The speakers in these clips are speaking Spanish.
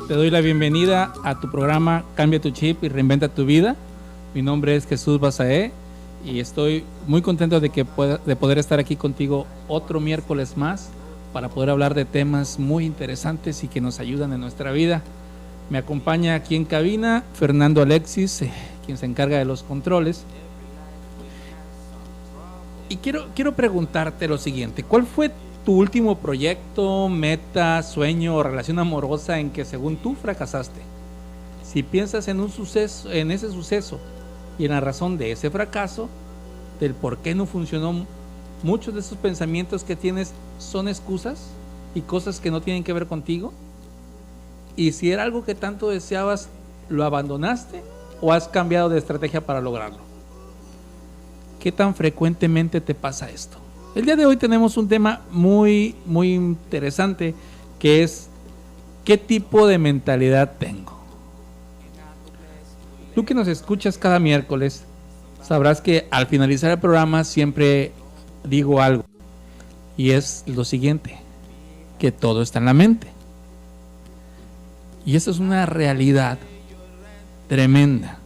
Te doy la bienvenida a tu programa Cambia tu Chip y Reinventa tu Vida. Mi nombre es Jesús Basaé y estoy muy contento de poder estar aquí contigo otro miércoles más para poder hablar de temas muy interesantes y que nos ayudan en nuestra vida. Me acompaña aquí en cabina Fernando Alexis, quien se encarga de los controles. Y quiero preguntarte lo siguiente: ¿cuál fue tu último proyecto, meta, sueño o relación amorosa en que según tú fracasaste? Si piensas en ese suceso y en la razón de ese fracaso, del por qué no funcionó, muchos de esos pensamientos que tienes son excusas y cosas que no tienen que ver contigo. Y si era algo que tanto deseabas, ¿lo abandonaste o has cambiado de estrategia para lograrlo? ¿Qué tan frecuentemente te pasa esto? El día de hoy tenemos un tema muy, muy interesante, que es ¿qué tipo de mentalidad tengo? Tú que nos escuchas cada miércoles, sabrás que al finalizar el programa siempre digo algo, y es lo siguiente: que todo está en la mente. Y eso es una realidad tremenda.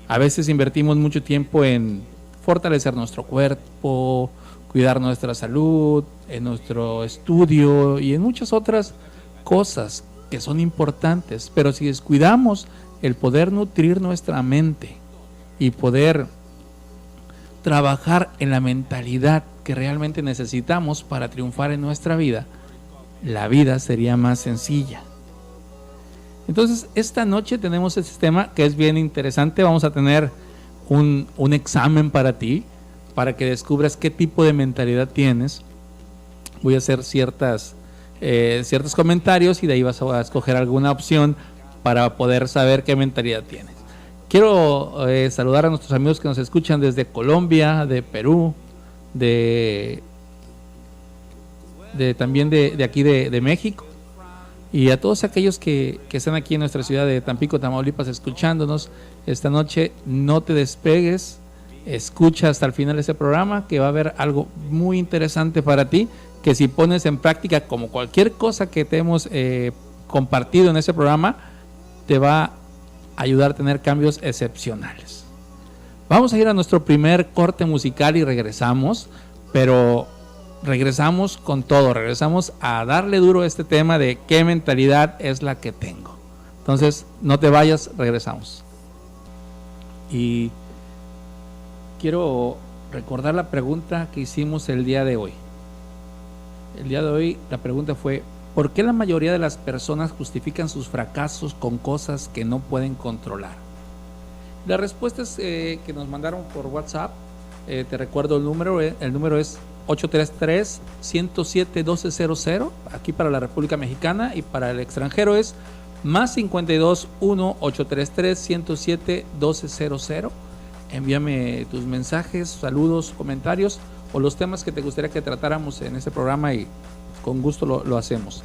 A veces invertimos mucho tiempo en fortalecer nuestro cuerpo, cuidar nuestra salud, en nuestro estudio y en muchas otras cosas que son importantes, pero si descuidamos el poder nutrir nuestra mente y poder trabajar en la mentalidad que realmente necesitamos para triunfar en nuestra vida, la vida sería más sencilla. Entonces, esta noche tenemos este tema que es bien interesante. Vamos a tener un examen para ti, para que descubras qué tipo de mentalidad tienes. Voy a hacer ciertos comentarios y de ahí vas a escoger alguna opción para poder saber qué mentalidad tienes. Quiero saludar a nuestros amigos que nos escuchan desde Colombia, de Perú, también de aquí de México, y a todos aquellos que están aquí en nuestra ciudad de Tampico, Tamaulipas, escuchándonos esta noche. No te despegues, escucha hasta el final de este programa, que va a haber algo muy interesante para ti, que si pones en práctica, como cualquier cosa que te hemos compartido en este programa, te va a ayudar a tener cambios excepcionales. Vamos a ir a nuestro primer corte musical y regresamos, pero regresamos con todo, regresamos a darle duro a este tema de qué mentalidad es la que tengo. Entonces, no te vayas, regresamos. Y quiero recordar la pregunta que hicimos el día de hoy. El día de hoy la pregunta fue: ¿por qué la mayoría de las personas justifican sus fracasos con cosas que no pueden controlar? La respuesta es que nos mandaron por WhatsApp. Te recuerdo el número es 833-107-1200, aquí para la República Mexicana, y para el extranjero es más 52-1-833-107-1200. Envíame tus mensajes, saludos, comentarios o los temas que te gustaría que tratáramos en este programa y con gusto lo hacemos.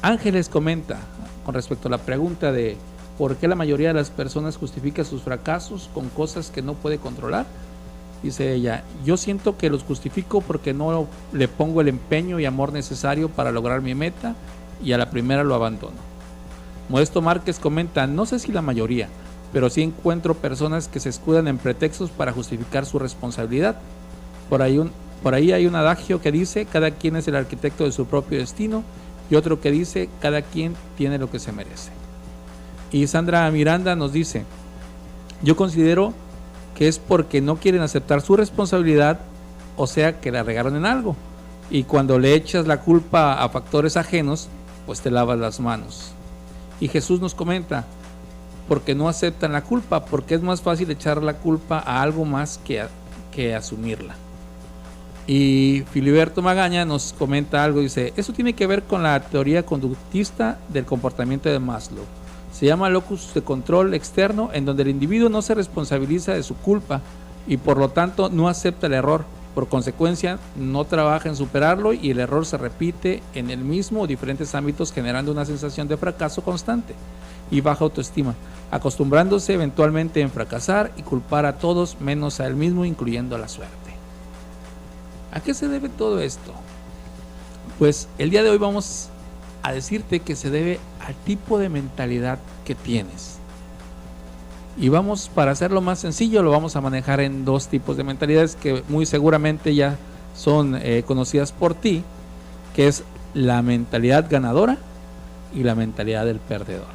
Ángeles comenta con respecto a la pregunta de ¿por qué la mayoría de las personas justifica sus fracasos con cosas que no puede controlar? Dice ella: yo siento que los justifico porque no le pongo el empeño y amor necesario para lograr mi meta y a la primera lo abandono. Modesto Márquez comenta: no sé si la mayoría, pero sí encuentro personas que se escudan en pretextos para justificar su responsabilidad. Por ahí hay un adagio que dice: cada quien es el arquitecto de su propio destino, y otro que dice: cada quien tiene lo que se merece. Y Sandra Miranda nos dice: yo considero que es porque no quieren aceptar su responsabilidad, o sea que la regaron en algo, y cuando le echas la culpa a factores ajenos, pues te lavas las manos. Y Jesús nos comenta: porque no aceptan la culpa, porque es más fácil echar la culpa a algo más que asumirla. Y Filiberto Magaña nos comenta algo, dice: eso tiene que ver con la teoría conductista del comportamiento de Maslow. Se llama locus de control externo, en donde el individuo no se responsabiliza de su culpa y por lo tanto no acepta el error. Por consecuencia, no trabaja en superarlo y el error se repite en el mismo o diferentes ámbitos, generando una sensación de fracaso constante y baja autoestima, acostumbrándose eventualmente en fracasar y culpar a todos menos a él mismo, incluyendo la suerte. ¿A qué se debe todo esto? Pues el día de hoy vamos a decirte que se debe al tipo de mentalidad que tienes. Y vamos, para hacerlo más sencillo, lo vamos a manejar en dos tipos de mentalidades que muy seguramente ya son conocidas por ti, que es la mentalidad ganadora y la mentalidad del perdedor.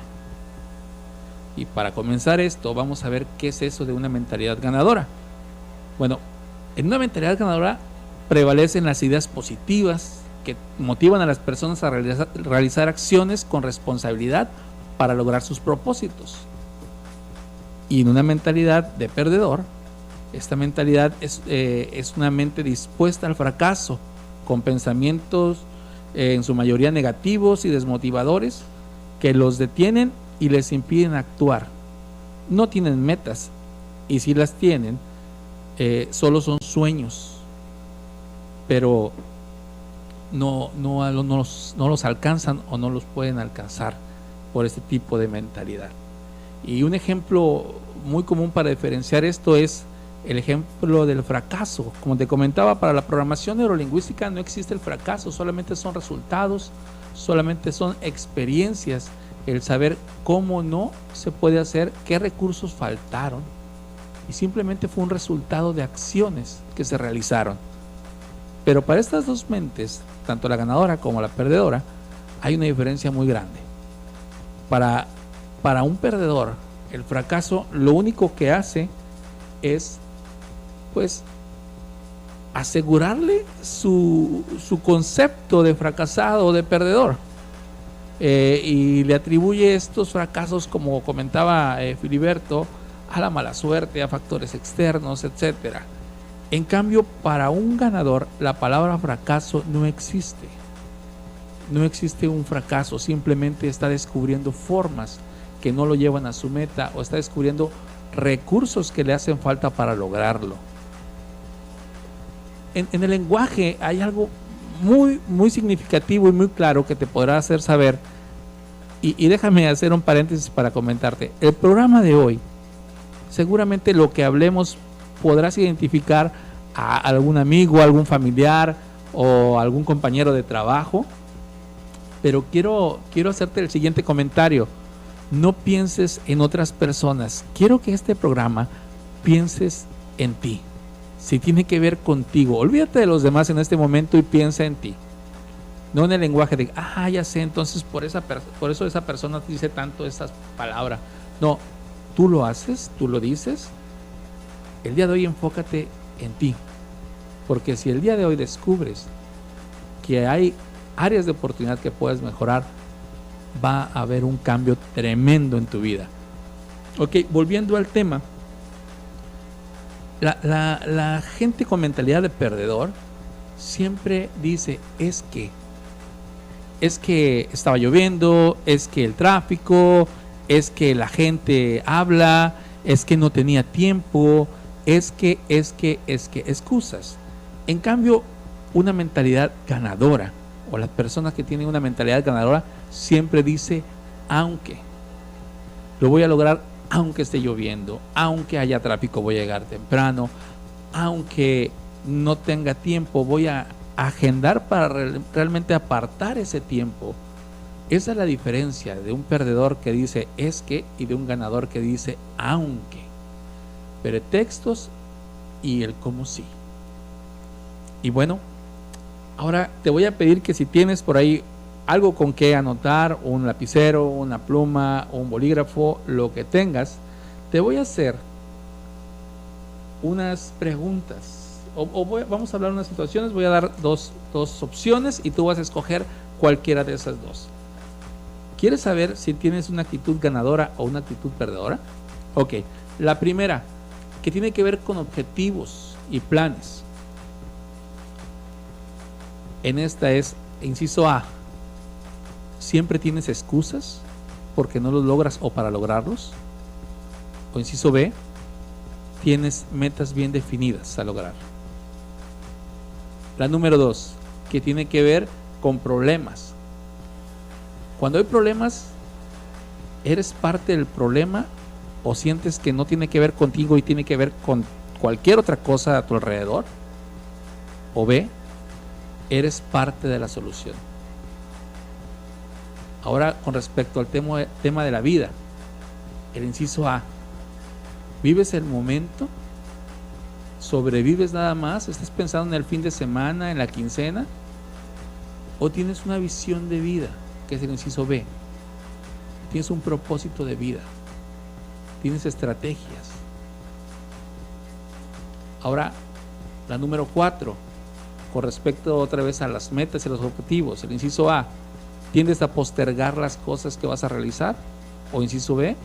Y para comenzar esto, vamos a ver qué es eso de una mentalidad ganadora. Bueno, en una mentalidad ganadora prevalecen las ideas positivas que motivan a las personas a realizar acciones con responsabilidad para lograr sus propósitos. Y en una mentalidad de perdedor, esta mentalidad es una mente dispuesta al fracaso, con pensamientos en su mayoría negativos y desmotivadores que los detienen y les impiden actuar. No tienen metas, y si las tienen, solo son sueños, pero no los alcanzan o no los pueden alcanzar por este tipo de mentalidad. Y un ejemplo muy común para diferenciar esto es el ejemplo del fracaso. Como te comentaba, para la programación neurolingüística no existe el fracaso, solamente son resultados, solamente son experiencias, el saber cómo no se puede hacer, qué recursos faltaron, y simplemente fue un resultado de acciones que se realizaron. Pero para estas dos mentes, tanto la ganadora como la perdedora, hay una diferencia muy grande. Para un perdedor, el fracaso lo único que hace es, pues, asegurarle su concepto de fracasado o de perdedor, y le atribuye estos fracasos, como comentaba Filiberto, a la mala suerte, a factores externos, etcétera. En cambio, para un ganador, la palabra fracaso no existe. No existe un fracaso, simplemente está descubriendo formas que no lo llevan a su meta, o está descubriendo recursos que le hacen falta para lograrlo. En el lenguaje hay algo muy, muy significativo y muy claro que te podrá hacer saber, y déjame hacer un paréntesis para comentarte. El programa de hoy, seguramente lo que hablemos podrás identificar a algún amigo, algún familiar o algún compañero de trabajo, pero quiero hacerte el siguiente comentario. No pienses en otras personas. Quiero que este programa pienses en ti. Si tiene que ver contigo, olvídate de los demás en este momento y piensa en ti. No en el lenguaje de, ya sé, entonces por eso esa persona dice tanto esas palabras. No, tú lo haces, tú lo dices. El día de hoy enfócate en ti. Porque si el día de hoy descubres que hay áreas de oportunidad que puedes mejorar, va a haber un cambio tremendo en tu vida. Ok, volviendo al tema, la gente con mentalidad de perdedor siempre dice, es que estaba lloviendo, es que el tráfico, es que la gente habla, es que no tenía tiempo, es que excusas. En cambio, una mentalidad ganadora, o las personas que tienen una mentalidad ganadora, siempre dice, aunque lo voy a lograr, aunque esté lloviendo, aunque haya tráfico, voy a llegar temprano, aunque no tenga tiempo, voy a agendar para realmente apartar ese tiempo. Esa es la diferencia de un perdedor que dice es que y de un ganador que dice aunque. Pretextos y el cómo sí. Y bueno, ahora te voy a pedir que si tienes por ahí algo con que anotar, un lapicero, una pluma, un bolígrafo, lo que tengas, te voy a hacer unas preguntas. Vamos a hablar de unas situaciones, voy a dar dos opciones y tú vas a escoger cualquiera de esas dos. ¿Quieres saber si tienes una actitud ganadora o una actitud perdedora? Ok, la primera, que tiene que ver con objetivos y planes. En esta es, inciso A, ¿siempre tienes excusas porque no los logras o para lograrlos? O inciso B, ¿tienes metas bien definidas a lograr? La número 2, que tiene que ver con problemas. Cuando hay problemas, ¿eres parte del problema o sientes que no tiene que ver contigo y tiene que ver con cualquier otra cosa a tu alrededor? O B, ¿eres parte de la solución? Ahora, con respecto al tema de la vida, el inciso A, ¿vives el momento? ¿Sobrevives nada más? ¿Estás pensando en el fin de semana, en la quincena? ¿O tienes una visión de vida, que es el inciso B? Tienes un propósito de vida, tienes estrategias. Ahora, la número 4, con respecto otra vez a las metas y los objetivos, el inciso A, ¿tiendes a postergar las cosas que vas a realizar? O inciso B,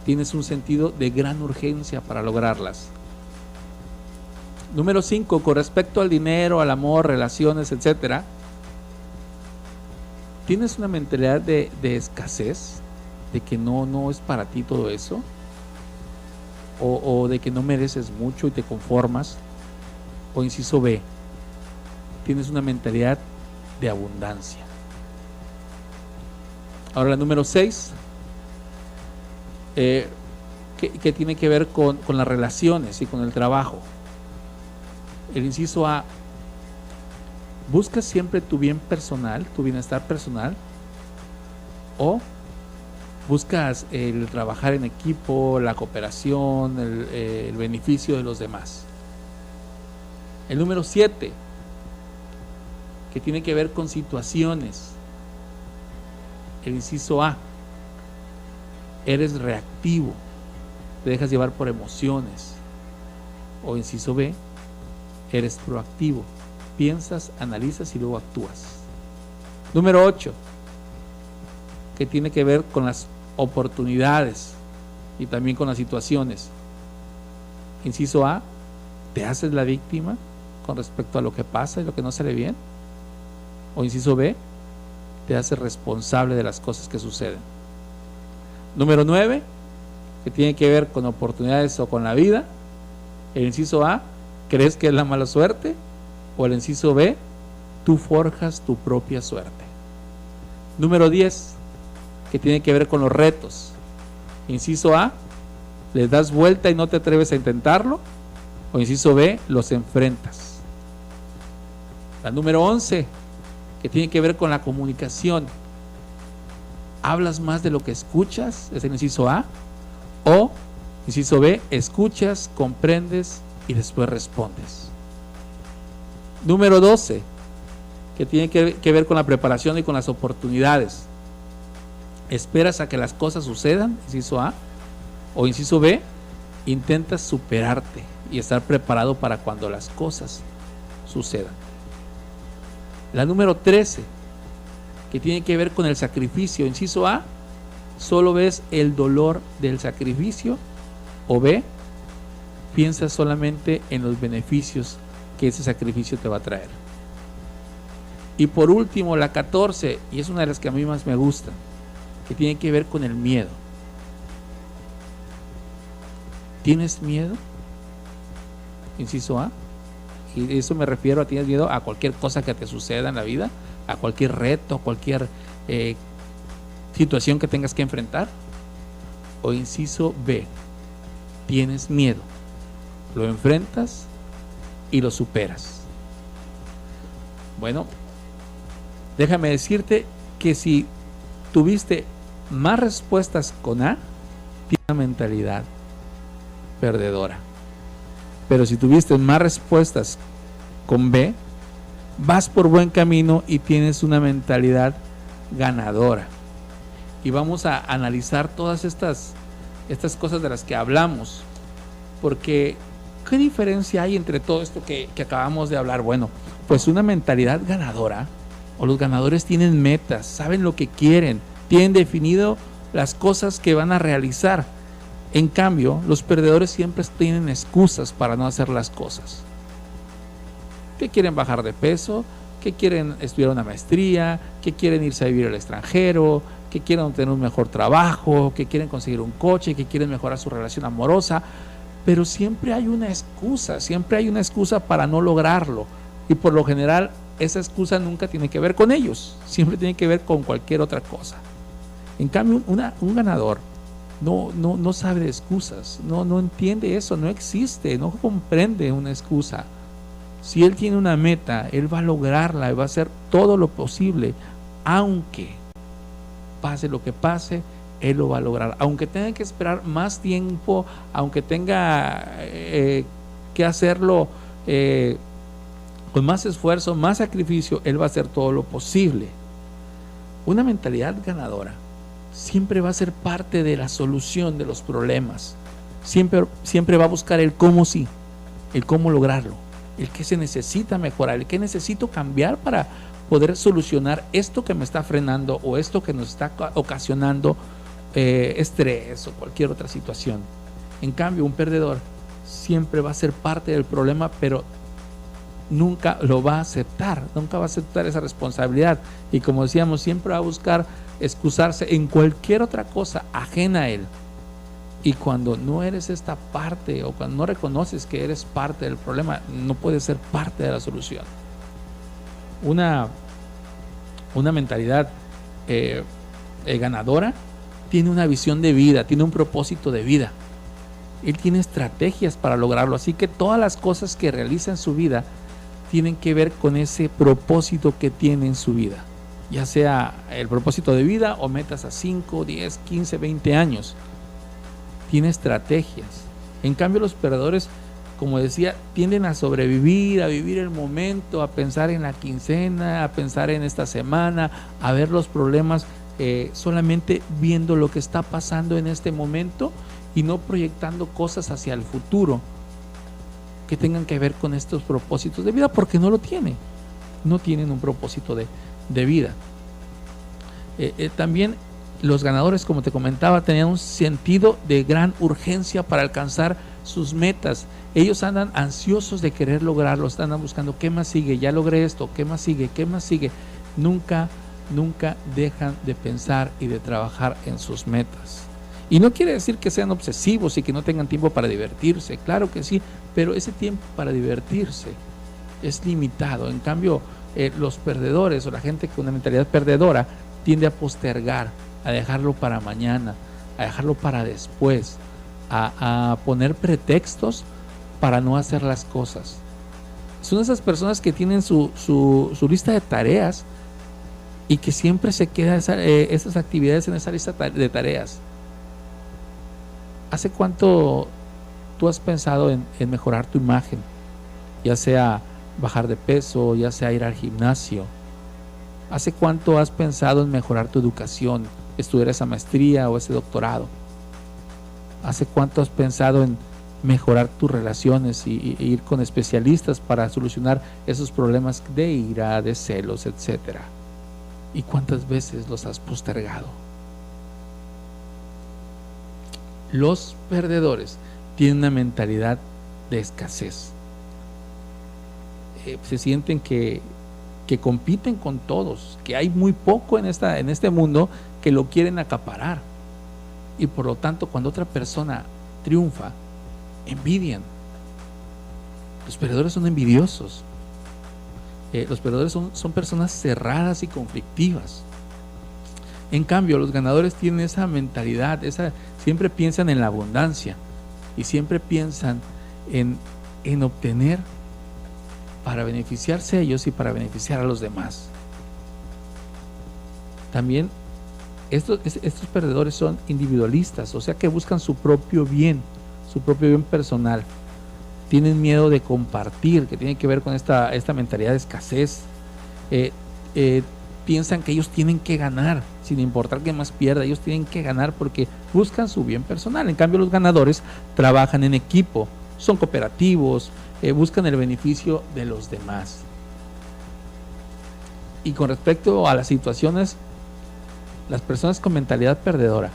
tienes un sentido de gran urgencia para lograrlas. Número 5, con respecto al dinero, al amor, relaciones, etcétera, ¿tienes una mentalidad de escasez? ¿De que no es para ti todo eso? ¿O de que no mereces mucho y te conformas? O inciso B, ¿tienes una mentalidad de abundancia? Ahora la número 6, que tiene que ver con las relaciones y con el trabajo. El inciso A, ¿buscas siempre tu bien personal, tu bienestar personal? ¿O buscas el trabajar en equipo, la cooperación, el beneficio de los demás? El número 7, que tiene que ver con situaciones. El inciso A, eres reactivo, te dejas llevar por emociones. O inciso B, eres proactivo, piensas, analizas y luego actúas. Número 8, que tiene que ver con las oportunidades y también con las situaciones. Inciso A, ¿te haces la víctima con respecto a lo que pasa y lo que no sale bien? O inciso B, te haces responsable de las cosas que suceden. Número 9, que tiene que ver con oportunidades o con la vida. El inciso A, ¿crees que es la mala suerte? O el inciso B, tú forjas tu propia suerte. Número 10, que tiene que ver con los retos. Inciso A, ¿le das vuelta y no te atreves a intentarlo? O inciso B, los enfrentas. La número 11, que tiene que ver con la comunicación. ¿Hablas más de lo que escuchas? Es el inciso A. O inciso B, escuchas, comprendes y después respondes. Número 12, que tiene que ver con la preparación y con las oportunidades. ¿Esperas a que las cosas sucedan? Inciso A. O inciso B, intentas superarte y estar preparado para cuando las cosas sucedan. La número 13, que tiene que ver con el sacrificio. Inciso A, ¿solo ves el dolor del sacrificio? O B, piensas solamente en los beneficios que ese sacrificio te va a traer. Y por último, la 14, y es una de las que a mí más me gusta, que tiene que ver con el miedo. ¿Tienes miedo? Inciso A. Y eso me refiero a tienes miedo a cualquier cosa que te suceda en la vida, a cualquier reto, cualquier situación que tengas que enfrentar. O inciso B, tienes miedo, lo enfrentas y lo superas. Bueno, déjame decirte que si tuviste más respuestas con A, tienes una mentalidad perdedora. Pero si tuviste más respuestas con B, vas por buen camino y tienes una mentalidad ganadora. Y vamos a analizar todas estas cosas de las que hablamos, porque ¿qué diferencia hay entre todo esto que acabamos de hablar? Bueno, pues una mentalidad ganadora, o los ganadores tienen metas, saben lo que quieren, tienen definido las cosas que van a realizar. En cambio, los perdedores siempre tienen excusas para no hacer las cosas. Que quieren bajar de peso, que quieren estudiar una maestría, que quieren irse a vivir al extranjero, que quieren obtener un mejor trabajo, que quieren conseguir un coche, que quieren mejorar su relación amorosa, pero siempre hay una excusa para no lograrlo, y por lo general esa excusa nunca tiene que ver con ellos, siempre tiene que ver con cualquier otra cosa. En cambio, un ganador no sabe de excusas, no entiende eso, no existe, no comprende una excusa. Si él tiene una meta, él va a lograrla y va a hacer todo lo posible, aunque pase lo que pase, él lo va a lograr. Aunque tenga que esperar más tiempo, aunque tenga que hacerlo con más esfuerzo, más sacrificio, él va a hacer todo lo posible. Una mentalidad ganadora siempre va a ser parte de la solución de los problemas. Siempre va a buscar el cómo sí, el cómo lograrlo, el qué se necesita mejorar, el qué necesito cambiar para poder solucionar esto que me está frenando o esto que nos está ocasionando estrés o cualquier otra situación. En cambio, un perdedor siempre va a ser parte del problema, pero nunca lo va a aceptar, nunca va a aceptar esa responsabilidad, y como decíamos, siempre va a buscar excusarse en cualquier otra cosa ajena a él. Y cuando no eres esta parte, o cuando no reconoces que eres parte del problema, no puedes ser parte de la solución. Una mentalidad ganadora tiene una visión de vida, tiene un propósito de vida. Él tiene estrategias para lograrlo, así que todas las cosas que realiza en su vida tienen que ver con ese propósito que tiene en su vida, ya sea el propósito de vida o metas a 5, 10, 15, 20 años. Tiene estrategias. En cambio, los perdedores, como decía, tienden a sobrevivir, a vivir el momento, a pensar en la quincena, a pensar en esta semana, a ver los problemas solamente viendo lo que está pasando en este momento y no proyectando cosas hacia el futuro que tengan que ver con estos propósitos de vida, porque no lo tienen. No tienen un propósito de vida. También los ganadores, como te comentaba, tenían un sentido de gran urgencia para alcanzar sus metas. Ellos andan ansiosos de querer lograrlo, andan buscando qué más sigue, ya logré esto, qué más sigue, qué más sigue. Nunca dejan de pensar y de trabajar en sus metas. Y no quiere decir que sean obsesivos y que no tengan tiempo para divertirse, claro que sí, pero ese tiempo para divertirse es limitado. En cambio, los perdedores o la gente con una mentalidad perdedora tiende a postergar, a dejarlo para mañana, a dejarlo para después, a poner pretextos para no hacer las cosas. Son esas personas que tienen su lista de tareas y que siempre se quedan esas actividades en esa lista de tareas. ¿Hace cuánto tú has pensado en mejorar tu imagen? Ya sea bajar de peso, ya sea ir al gimnasio. ¿Hace cuánto has pensado en mejorar tu educación, estudiar esa maestría o ese doctorado? ¿Hace cuánto has pensado en mejorar tus relaciones y ir con especialistas para solucionar esos problemas de ira, de celos, etcétera? ¿Y cuántas veces los has postergado? Los perdedores tienen una mentalidad de escasez. Se sienten que compiten con todos, que hay muy poco en este mundo que lo quieren acaparar. Y por lo tanto, cuando otra persona triunfa, envidian. Los perdedores son envidiosos. Los perdedores son personas cerradas y conflictivas. En cambio, los ganadores tienen esa mentalidad, siempre piensan en la abundancia y siempre piensan en obtener para beneficiarse a ellos y para beneficiar a los demás. También estos perdedores son individualistas, o sea que buscan su propio bien personal. Tienen miedo de compartir, que tiene que ver con esta mentalidad de escasez. Piensan que ellos tienen que ganar, sin importar que más pierda, ellos tienen que ganar porque buscan su bien personal. En cambio, los ganadores trabajan en equipo, son cooperativos, buscan el beneficio de los demás. Y con respecto a las situaciones, las personas con mentalidad perdedora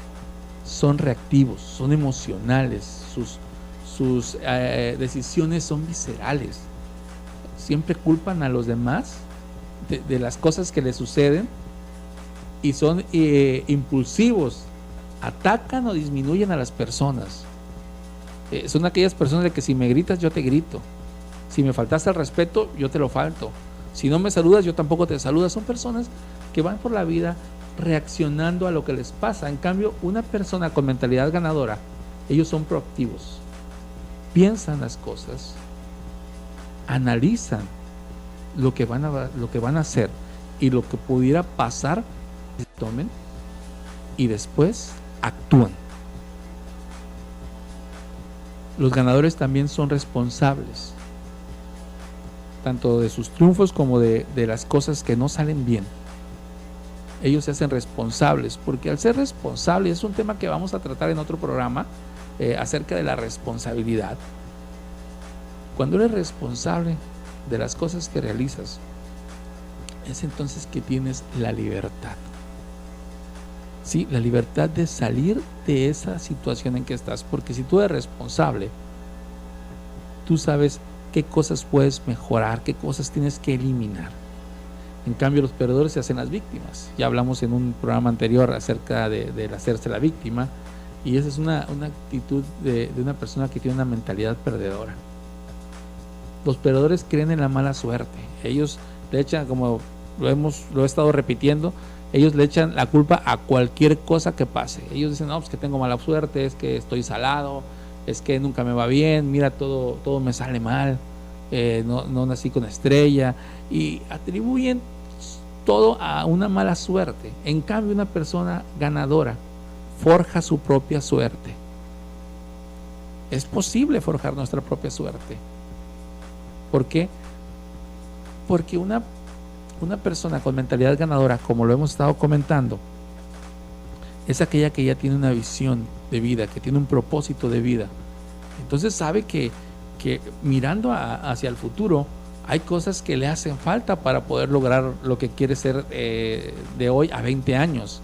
son reactivos, son emocionales, sus decisiones son viscerales, siempre culpan a los demás de las cosas que les suceden y son impulsivos, atacan o disminuyen a las personas. Son aquellas personas de que si me gritas yo te grito, si me faltaste al respeto yo te lo falto, si no me saludas yo tampoco te saludas. Son personas que van por la vida reaccionando a lo que les pasa. En cambio, una persona con mentalidad ganadora, ellos son proactivos, piensan las cosas, analizan lo que van a hacer y lo que pudiera pasar, tomen y después actúan. Los ganadores también son responsables, tanto de sus triunfos como de las cosas que no salen bien. Ellos se hacen responsables, porque al ser responsables, es un tema que vamos a tratar en otro programa, acerca de la responsabilidad. Cuando eres responsable de las cosas que realizas, es entonces que tienes la libertad. Sí, la libertad de salir de esa situación en que estás, porque si tú eres responsable, tú sabes qué cosas puedes mejorar, qué cosas tienes que eliminar. En cambio, los perdedores se hacen las víctimas. Ya hablamos en un programa anterior acerca del hacerse la víctima, y esa es una actitud de una persona que tiene una mentalidad perdedora. Los perdedores creen en la mala suerte. Ellos le echan, como lo he estado repitiendo, ellos le echan la culpa a cualquier cosa que pase. Ellos dicen, no, pues que tengo mala suerte, es que estoy salado, es que nunca me va bien, mira, todo me sale mal, no nací con estrella, y atribuyen todo a una mala suerte. En cambio, una persona ganadora forja su propia suerte. Es posible forjar nuestra propia suerte. ¿Por qué? Porque una persona con mentalidad ganadora, como lo hemos estado comentando, es aquella que ya tiene una visión de vida, que tiene un propósito de vida. Entonces sabe que mirando hacia el futuro, hay cosas que le hacen falta para poder lograr lo que quiere ser de hoy a 20 años.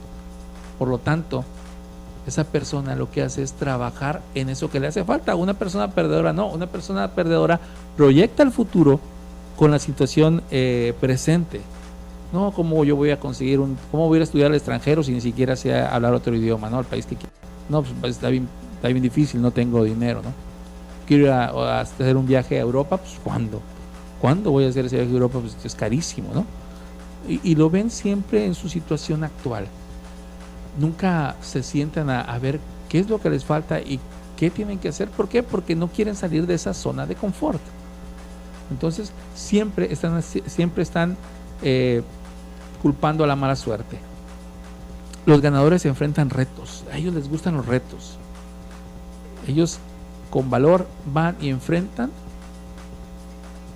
Por lo tanto, esa persona lo que hace es trabajar en eso que le hace falta. Una persona perdedora no, una persona perdedora proyecta el futuro con la situación presente. No, ¿cómo yo voy a conseguir cómo voy a estudiar al extranjero si ni siquiera sé hablar otro idioma, ¿no? El país que quiero. No, pues está bien difícil, no tengo dinero, ¿no? Quiero ir a hacer un viaje a Europa, pues ¿cuándo? ¿Cuándo voy a hacer ese viaje a Europa? Pues es carísimo, ¿no? Y lo ven siempre en su situación actual. Nunca se sientan a ver qué es lo que les falta y qué tienen que hacer. ¿Por qué? Porque no quieren salir de esa zona de confort. Entonces siempre están culpando a la mala suerte. Los ganadores se enfrentan retos. A ellos les gustan los retos. Ellos con valor van y enfrentan,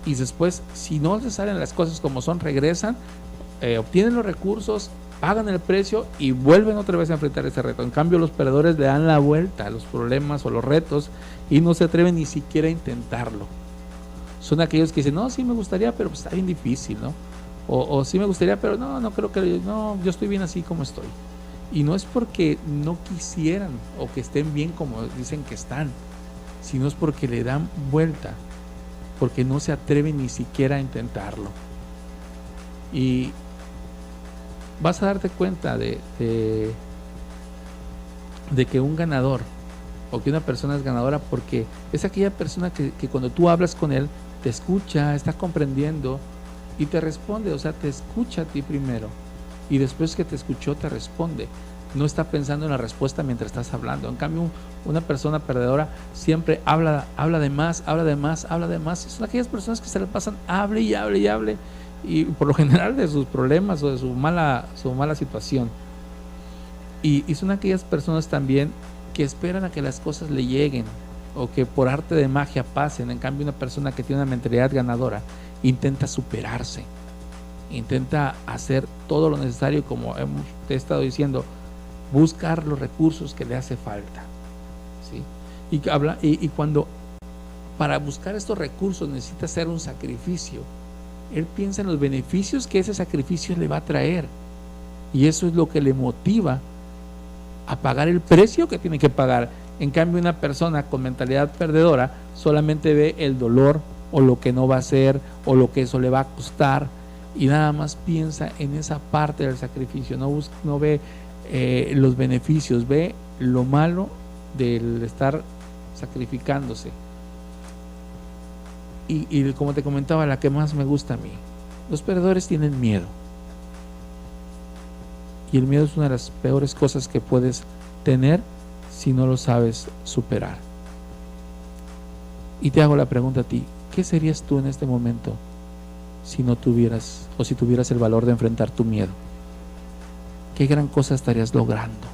y después, si no les salen las cosas como son, regresan, obtienen los recursos, pagan el precio y vuelven otra vez a enfrentar ese reto. En cambio, los perdedores le dan la vuelta a los problemas o los retos y no se atreven ni siquiera a intentarlo. Son aquellos que dicen, no, sí me gustaría, pero pues está bien difícil, ¿no? O sí me gustaría, pero no creo que, no, yo estoy bien así como estoy. Y no es porque no quisieran o que estén bien como dicen que están, sino es porque le dan vuelta, porque no se atreven ni siquiera a intentarlo. Y vas a darte cuenta de que un ganador o que una persona es ganadora porque es aquella persona que cuando tú hablas con él te escucha, está comprendiendo y te responde. O sea, te escucha a ti primero y después que te escuchó te responde. No está pensando en la respuesta mientras estás hablando. En cambio, una persona perdedora siempre habla de más. Son aquellas personas que se le pasan hable y por lo general de sus problemas o de su mala situación. Y son aquellas personas también que esperan a que las cosas le lleguen o que por arte de magia pasen. En cambio, una persona que tiene una mentalidad ganadora intenta superarse, intenta hacer todo lo necesario, como te he estado diciendo, buscar los recursos que le hace falta, ¿sí? Y cuando para buscar estos recursos necesita hacer un sacrificio, él piensa en los beneficios que ese sacrificio le va a traer, y eso es lo que le motiva a pagar el precio que tiene que pagar. En cambio, una persona con mentalidad perdedora solamente ve el dolor o lo que no va a hacer o lo que eso le va a costar, y nada más piensa en esa parte del sacrificio, no ve los beneficios, ve lo malo del estar sacrificándose. Y como te comentaba, la que más me gusta a mí, los perdedores tienen miedo, y el miedo es una de las peores cosas que puedes tener si no lo sabes superar. Y te hago la pregunta a ti, ¿qué serías tú en este momento si no tuvieras el valor de enfrentar tu miedo? ¿Qué gran cosa estarías logrando?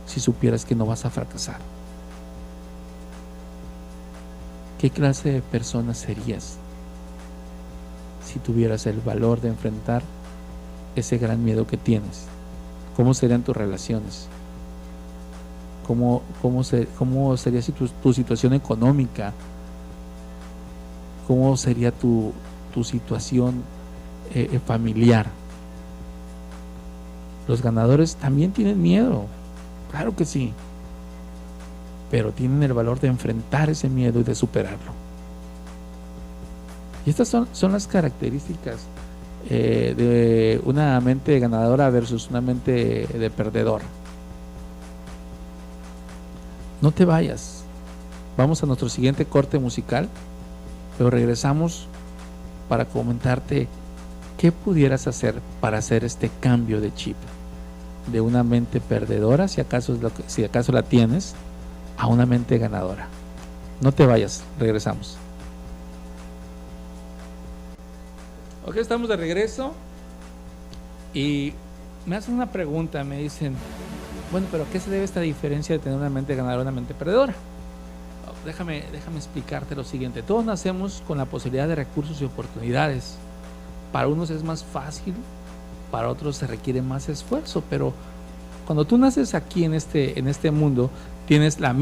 si supieras que no vas a fracasar? ¿Qué clase de persona serías si tuvieras el valor de enfrentar ese gran miedo que tienes? ¿Cómo serían tus relaciones? ¿Cómo sería tu situación económica? ¿Cómo sería tu situación familiar? Los ganadores también tienen miedo, claro que sí, pero tienen el valor de enfrentar ese miedo y de superarlo. Y estas son las características de una mente ganadora versus una mente de perdedor. No te vayas, vamos a nuestro siguiente corte musical, pero regresamos para comentarte qué pudieras hacer para hacer este cambio de chip de una mente perdedora, si acaso la tienes, a una mente ganadora. No te vayas, regresamos. Ok, estamos de regreso y me hacen una pregunta, me dicen, bueno, pero ¿a qué se debe esta diferencia de tener una mente ganadora y una mente perdedora? Déjame explicarte lo siguiente. Todos nacemos con la posibilidad de recursos y oportunidades. Para unos es más fácil, para otros se requiere más esfuerzo, pero cuando tú naces aquí en este mundo, tienes los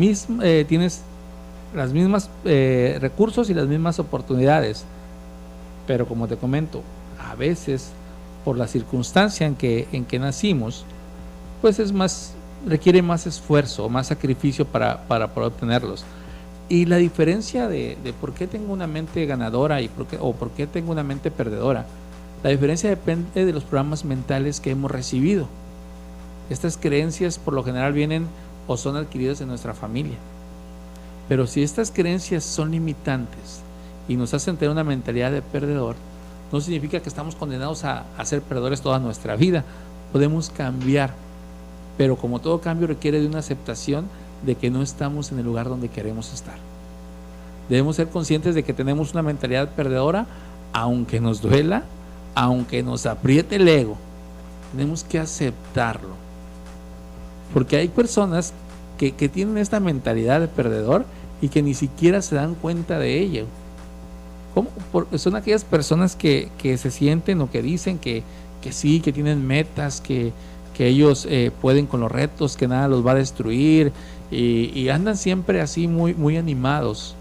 mismos recursos y las mismas oportunidades. Pero como te comento, a veces por la circunstancia en que nacimos, pues requiere más esfuerzo, más sacrificio para poder obtenerlos. Y la diferencia de por qué tengo una mente ganadora y por qué tengo una mente perdedora, la diferencia depende de los programas mentales que hemos recibido. Estas creencias por lo general vienen o son adquiridas en nuestra familia. Pero si estas creencias son limitantes y nos hacen tener una mentalidad de perdedor, no significa que estamos condenados a ser perdedores toda nuestra vida. Podemos cambiar, pero como todo cambio requiere de una aceptación de que no estamos en el lugar donde queremos estar. Debemos ser conscientes de que tenemos una mentalidad perdedora, aunque nos duela, aunque nos apriete el ego. Tenemos que aceptarlo, porque hay personas que tienen esta mentalidad de perdedor y que ni siquiera se dan cuenta de ello. Son aquellas personas que se sienten o que dicen que sí, que tienen metas, que ellos pueden con los retos, que nada los va a destruir, y andan siempre así muy animados.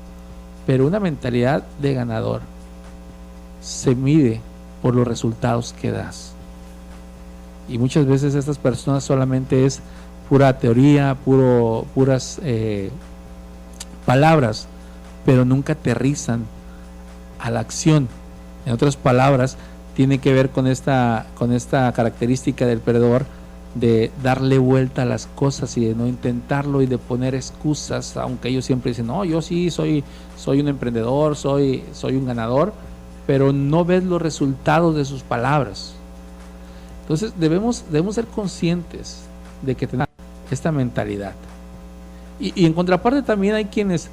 Pero una mentalidad de ganador se mide por los resultados que das. Y muchas veces estas personas solamente es pura teoría, puras palabras, pero nunca aterrizan a la acción. En otras palabras, tiene que ver con esta característica del perdedor, de darle vuelta a las cosas y de no intentarlo y de poner excusas, aunque ellos siempre dicen, no, yo sí soy un emprendedor, soy un ganador, pero no ves los resultados de sus palabras. Entonces debemos ser conscientes de que tenemos esta mentalidad. Y en contraparte también hay quienes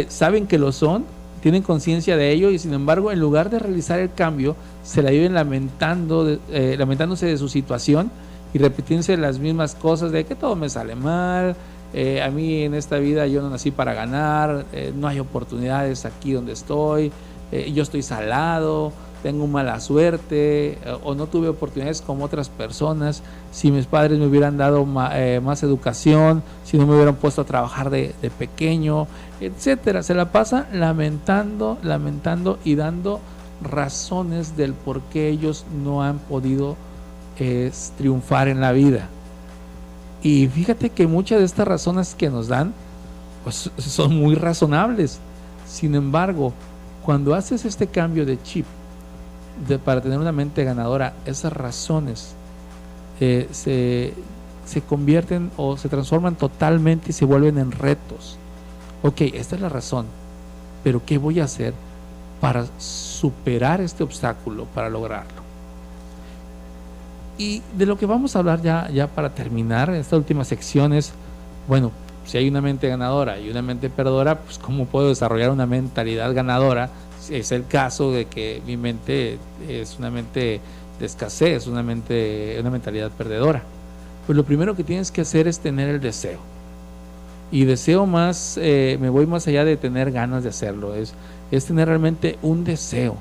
saben que lo son, tienen conciencia de ello, y sin embargo, en lugar de realizar el cambio, se la viven lamentándose de su situación y repitiéndose las mismas cosas de que todo me sale mal, a mí en esta vida yo no nací para ganar, no hay oportunidades aquí donde estoy, yo estoy salado, tengo mala suerte, o no tuve oportunidades como otras personas. Si mis padres me hubieran dado más educación, si no me hubieran puesto a trabajar de pequeño, etcétera. Se la pasa lamentando y dando razones del por qué ellos no han podido triunfar en la vida. Y fíjate que muchas de estas razones que nos dan, pues, son muy razonables. Sin embargo, cuando haces este cambio de chip para tener una mente ganadora, esas razones se convierten o se transforman totalmente y se vuelven en retos. Ok, esta es la razón, pero ¿qué voy a hacer para superar este obstáculo, para lograrlo? Y de lo que vamos a hablar ya para terminar esta última sección es, bueno, si hay una mente ganadora y una mente perdedora, pues ¿cómo puedo desarrollar una mentalidad ganadora? Es el caso de que mi mente es una mente de escasez, una mentalidad perdedora. pues lo primero que tienes que hacer es tener el deseo. Y deseo más, me voy más allá de tener ganas de hacerlo, es tener realmente un deseo,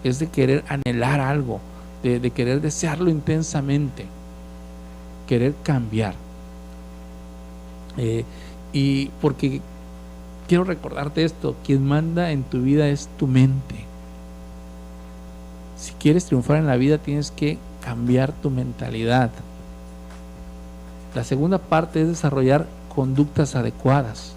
es de querer anhelar algo, de querer desearlo intensamente, querer cambiar. Y porque quiero recordarte esto, quien manda en tu vida es tu mente. Si quieres triunfar en la vida tienes que cambiar tu mentalidad. La segunda parte es desarrollar conductas adecuadas.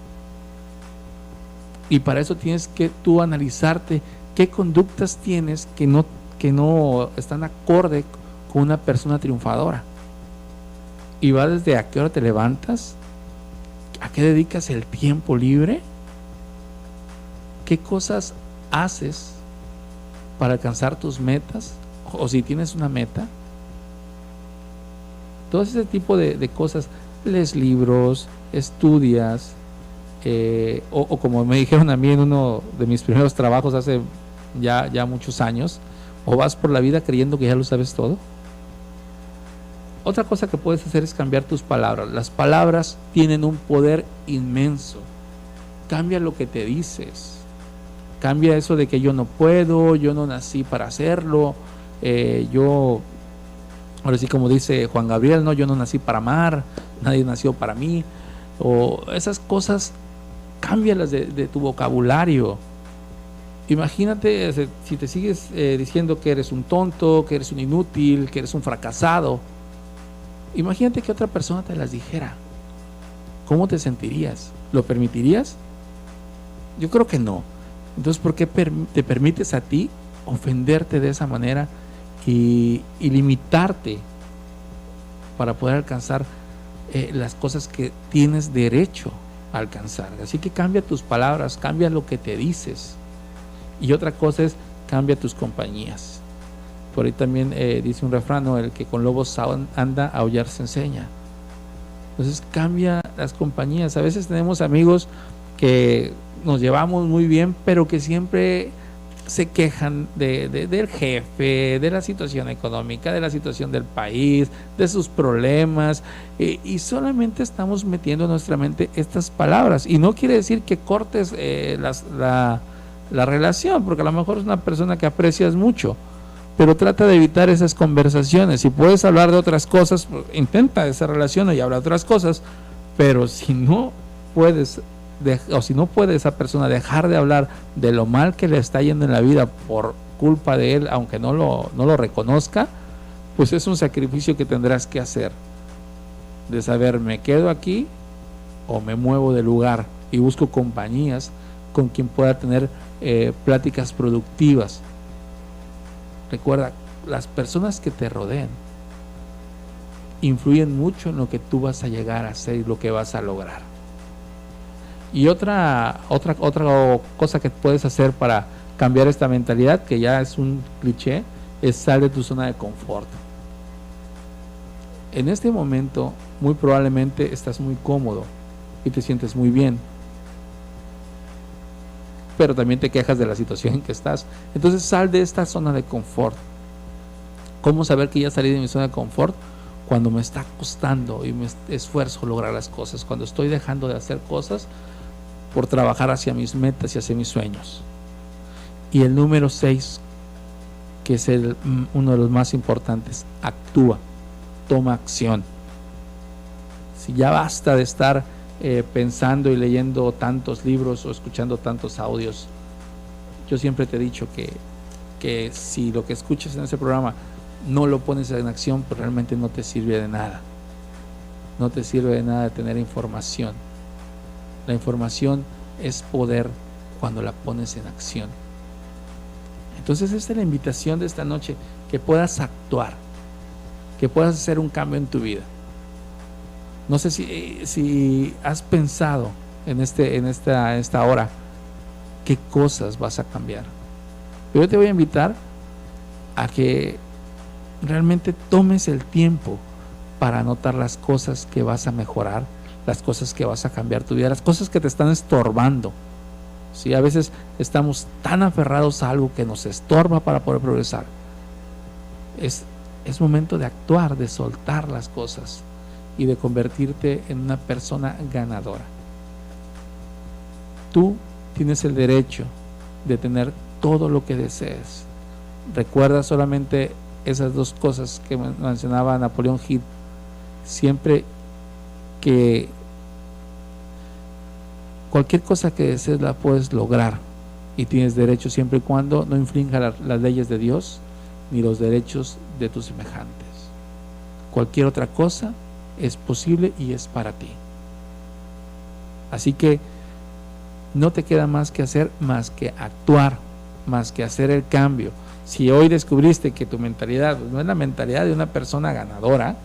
Y para eso tienes que tú analizarte qué conductas tienes que no están acorde con una persona triunfadora. Y va desde a qué hora te levantas, a qué dedicas el tiempo libre, qué cosas haces para alcanzar tus metas, o si tienes una meta. Todo ese tipo de cosas. Lees libros, estudias, o como me dijeron a mí en uno de mis primeros trabajos hace ya muchos años, o vas por la vida creyendo que ya lo sabes todo. Otra cosa que puedes hacer es cambiar tus palabras. Las palabras tienen un poder inmenso. Cambia lo que te dices. Cambia eso de que yo no puedo, yo no nací para hacerlo, ahora sí como dice Juan Gabriel, no, yo no nací para amar, nadie nació para mí, o esas cosas, cámbialas de tu vocabulario. Imagínate si te sigues diciendo que eres un tonto, que eres un inútil, que eres un fracasado. Imagínate que otra persona te las dijera. ¿Cómo te sentirías? ¿Lo permitirías? Yo creo que no. Entonces, ¿por qué te permites a ti ofenderte de esa manera y limitarte para poder alcanzar las cosas que tienes derecho a alcanzar? Así que cambia tus palabras, cambia lo que te dices. Y otra cosa es, cambia tus compañías. Por ahí también dice un refrán, ¿no? El que con lobos anda, a aullar se enseña. Entonces cambia las compañías. A veces tenemos amigos que nos llevamos muy bien, pero que siempre se quejan del jefe, de la situación económica, de la situación del país, de sus problemas, y solamente estamos metiendo en nuestra mente estas palabras. Y no quiere decir que cortes la relación, porque a lo mejor es una persona que aprecias mucho, pero trata de evitar esas conversaciones. Si puedes hablar de otras cosas, pues, intenta esa relación y habla de otras cosas, pero si no puedes si no puede esa persona dejar de hablar de lo mal que le está yendo en la vida por culpa de él, aunque no lo reconozca, pues es un sacrificio que tendrás que hacer, de saber, me quedo aquí o me muevo de lugar y busco compañías con quien pueda tener pláticas productivas. Recuerda, las personas que te rodean influyen mucho en lo que tú vas a llegar a hacer y lo que vas a lograr. Y otra cosa que puedes hacer para cambiar esta mentalidad, que ya es un cliché, es sal de tu zona de confort. En este momento, muy probablemente estás muy cómodo y te sientes muy bien, pero también te quejas de la situación en que estás. Entonces sal de esta zona de confort. ¿Cómo saber que ya salí de mi zona de confort? Cuando me está costando y me esfuerzo lograr las cosas, cuando estoy dejando de hacer cosas por trabajar hacia mis metas y hacia mis sueños. Y el número 6, que es uno de los más importantes, actúa, toma acción. Si ya basta de estar pensando y leyendo tantos libros o escuchando tantos audios, yo siempre te he dicho que si lo que escuchas en ese programa no lo pones en acción, pues realmente no te sirve de nada. No te sirve de nada tener información. La información es poder cuando la pones en acción. Entonces esta es la invitación de esta noche, que puedas actuar, que puedas hacer un cambio en tu vida. No sé si has pensado en esta hora qué cosas vas a cambiar. Pero yo te voy a invitar a que realmente tomes el tiempo para anotar las cosas que vas a mejorar, las cosas que vas a cambiar tu vida, las cosas que te están estorbando. ¿Sí? A veces estamos tan aferrados a algo que nos estorba para poder progresar. Es momento de actuar, de soltar las cosas y de convertirte en una persona ganadora. Tú tienes el derecho de tener todo lo que desees. Recuerda solamente esas dos cosas que mencionaba Napoleón Hill. Siempre que cualquier cosa que desees la puedes lograr y tienes derecho siempre y cuando no infrinja las leyes de Dios ni los derechos de tus semejantes. Cualquier otra cosa es posible y es para ti. Así que no te queda más que hacer, más que actuar, más que hacer el cambio. Si hoy descubriste que tu mentalidad no es la mentalidad de una persona ganadora,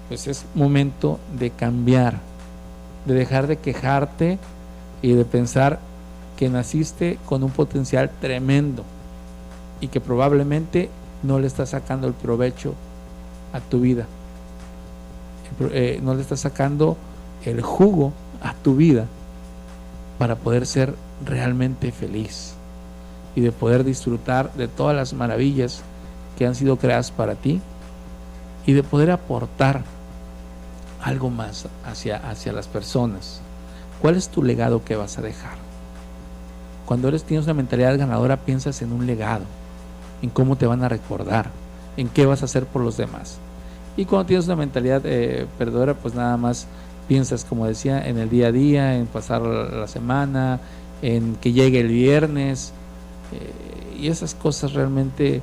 pues es momento de cambiar, de dejar de quejarte y de pensar que naciste con un potencial tremendo y que probablemente no le estás sacando el provecho a tu vida, no le estás sacando el jugo a tu vida para poder ser realmente feliz y de poder disfrutar de todas las maravillas que han sido creadas para ti y de poder aportar algo más hacia las personas. ¿Cuál es tu legado que vas a dejar? Cuando tienes una mentalidad ganadora, piensas en un legado, en cómo te van a recordar, en qué vas a hacer por los demás. Y cuando tienes una mentalidad perdedora, pues nada más piensas, como decía, en el día a día, en pasar la semana, en que llegue el viernes, y esas cosas realmente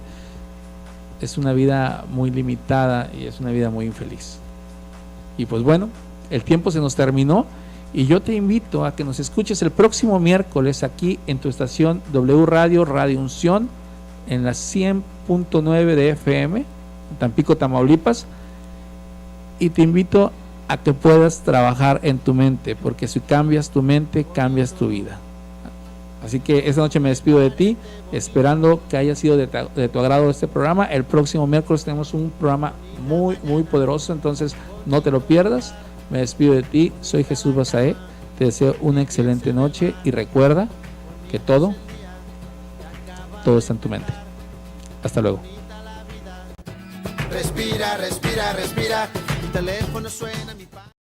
es una vida muy limitada y es una vida muy infeliz. Y pues bueno, el tiempo se nos terminó y yo te invito a que nos escuches el próximo miércoles aquí en tu estación W Radio, Radio Unción, en la 100.9 de FM, en Tampico, Tamaulipas, y te invito a que puedas trabajar en tu mente, porque si cambias tu mente, cambias tu vida. Así que esta noche me despido de ti, esperando que haya sido de tu agrado este programa. El próximo miércoles tenemos un programa muy, muy poderoso, entonces no te lo pierdas. Me despido de ti, soy Jesús Basaé, te deseo una excelente noche y recuerda que todo está en tu mente. Hasta luego. Respira, respira, respira. Mi teléfono suena,